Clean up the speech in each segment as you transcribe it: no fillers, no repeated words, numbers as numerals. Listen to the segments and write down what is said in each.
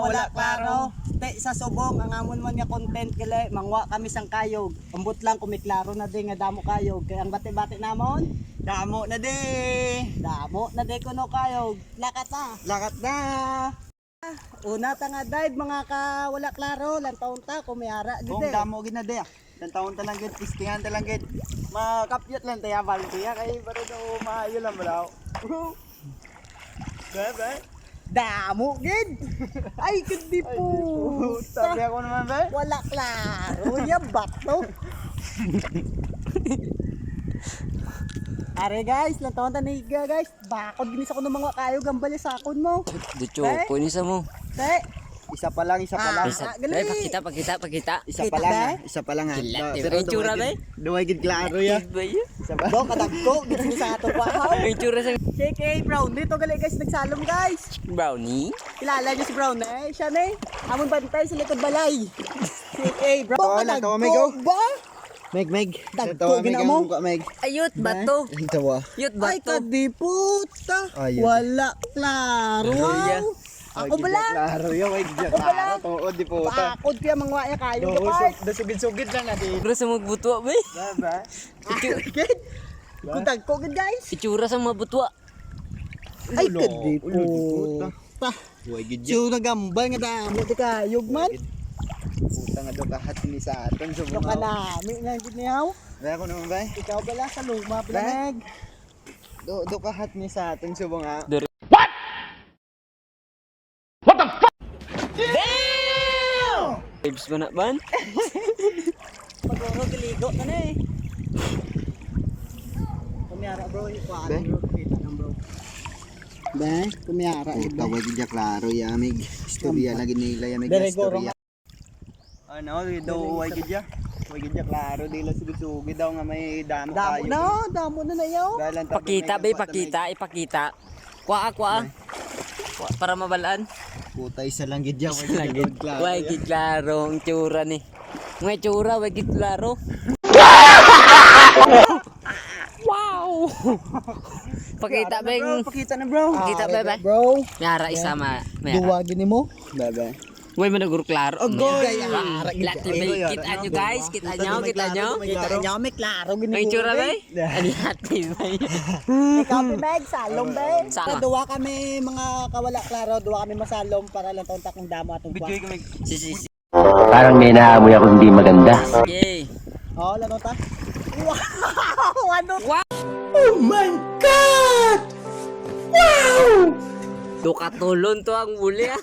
wala klaro. Te sa subong ang amon man nga content gali mangwa kami sang kayog. Ambot lang kumiklaro na di nga damo kayog. Kaya ang bati-bati namon, Damo na di. damo na di kuno kayog. Lakat na. Lakat na. Una ta nga dive mga ka wala klaro lan taon ta kumiyara gid. Kung damo gid na di. Tan taon ta lang gid, pistingan ta lang gid. Makapyat lang tayo valentiya kay baro daw maayo lang balaw. Bye. Damo gid. Ay kundi po. Sabi ako naman ba? Wala klaro ya bato. Are guys, lan taon ta niga guys. Bakod ginis ako ng mga kayog ang balisakon mo. Dicho, kunin sa mo. Te, Isa pa lang. Isa, gali. pakita. Isa Kita pa lang. ba? Isa pa lang ha. Kilat, Pero yung tsura ba? duway gid klaro ya. Ba yun? Isa pa. Do kadagko gid sa ato pa. Yung tsura sa JK Brown dito gali guys nagsalom guys. brownie. Kilala niyo si Brown eh? Siya na eh. Amon bantay sa likod balay. JK Brown. Oo, Kadagko natawa, Meg, oh. ba? Meg. Dagko gina mo? Meg. Ayot, bato. Tawa. Yut, Ay bato. kadiputa. Ayun. Wala klaro. Luya. Ako bala. Klaro yo, way gid Ako bala. klaro. Tuod di puta. Pakod kaya mga ya kayo Do kapart. sugid lang natin. Itsura sa mga butwa, ba? Ba? Kung dagko gid guys. Itsura sa mga butwa. Ay Ulo, kadiputa. Way gid Siyo nagambal nga damo di kayog man. puta nga do kahat ni sa aton so Yung mga. kanami lang gid niyaw. Dai ko naman ba? Ikaw bala sa luma Ba? pala Meg. Do kahat ni sa aton so mga. Vibes ba na ban? Pagoro giligo na na eh. Kumiyara bro, ikuan Be? bro, kita ng bro. Be, kumiyara gid Puta ba? way gid klaro ya mig. Istorya lagi nila ya mig Dere, goro istorya. Ano, do way gid ya. Way gid ya klaro dila sugid daw nga may damo kayo. Damo na yaw. Dalan ta- Pakita, ba? Ipakita. Kwa. Para mabalaan. Puta isa lang gid ya. Isa lang gid. Way gid klaro ang tsura ni. May tsura, way gid klaro. Wow! Pakita, beng. Pakita na bro. Pakita, ba? Bro, Mayara isa ma. duwa gini mo. Bye. Way managuro klaro. Agoy! Lati ba? Kita nyo guys, kita nyo. Kita nyo, may klaro gini May mo, tsura ba? be. Ani hati ba? Ikaw pi Meg, salom be. Sama. Duwa kami mga kawala klaro, duwa kami masalom para lang taon takong damo atong kwa. Bijoy ko mig. Si. Parang may naamoy ako hindi maganda. Sige. Oh, lalo ta. Wow! Ano? Wow! Dukatulon to ang buli ah.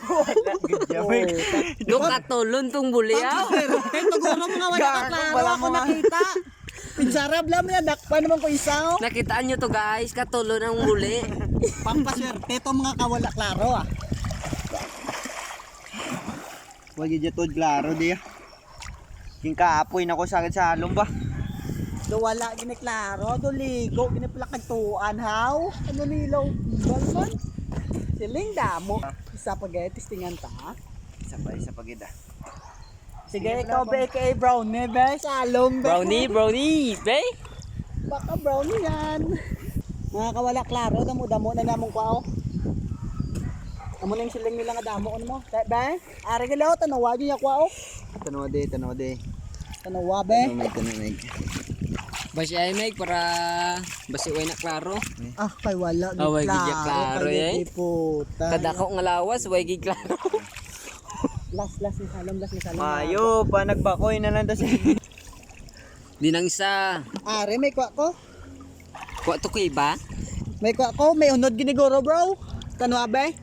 Dukatulon tong buli ah. Siguro mga wala ka klaro ako nakita. Pinsarab lang yan, dakpan naman ko isa. Oh. Nakitaan nyo to guys, katulon ang buli. Pampaswerte to mga kawala klaro ah. Wag gid tod klaro di. King kaapoy nako sagad sa alom ba. Do wala gini klaro, do ligo gini pala kagtuan haw. Ano nilaw balman? Siling damo. Isa pa gaya testingan ta. Isa pa gid ah. Sige, ikaw ba aka brownie be? Salom be. Brownie, be? Baka brownie yan. Mga kawala klaro, damo na namong kwao. Amo na yung siling nila nga damo ko mo. Be, ari galaw, tanawa niya kwao. Tanawa de. Tanawa be. Tanawa mig. Basi ay Meg para basi way na klaro. Ah, kay wala. Ah, way gid ya klaro, eh. Puta. Kadako nga lawas, way gid klaro. Last ni salom. Mayo pa nagbakoy na lang ta si. Di nang isa. Ari, may kwa ko. Kuha to ko iba. May kwa ko, may unod giniguro bro. Tanawa be.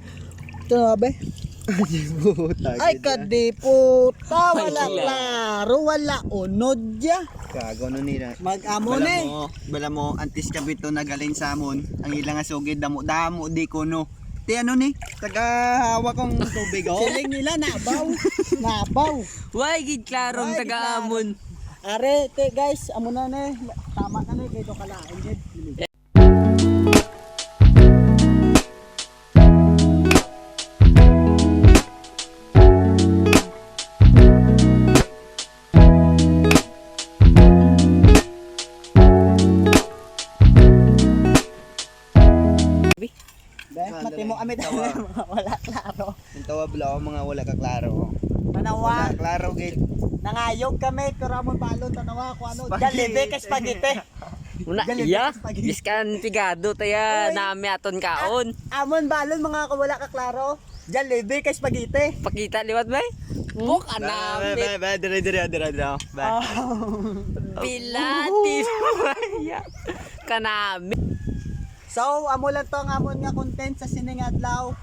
Puta. Ay, kadiputa. Wala Ay, klaro, wala unod ya. Kago no nila. Mag-amo na eh. Bala mo antis kabito nagaling sa amon. Ang ilang nga sugid damo di kuno. Ti ano ni? Taga hawa kong tubig oh. Siling nila, nabaw. Way gid klaro ang Way gid taga-amon. Are, te guys, amo na ne. Tama na ne, kay do kalain gid. Be, mati mo kami wala klaro. Yung tawa Bulaw mga wala ka klaro. Tanawa. Wala klaro gid. Nangayog kami, pero amon balon, tanawa ko ano. Spaghetti. Jollibee kay spaghetti. Una, Galit iya. ka sa spaghetti. Biskan pigado taya Uy. nami aton kaon. Amon balon, mga kawala ka klaro. Jollibee kay spaghetti. Pakita liwat bay. Buka namin. Dire. Ba. Pilates. Iya. Kanami. So, amo lang to ang amon nga content sa Sining Adlaw.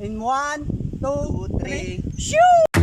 In 1, 2, 3. 2, 3. Shoo!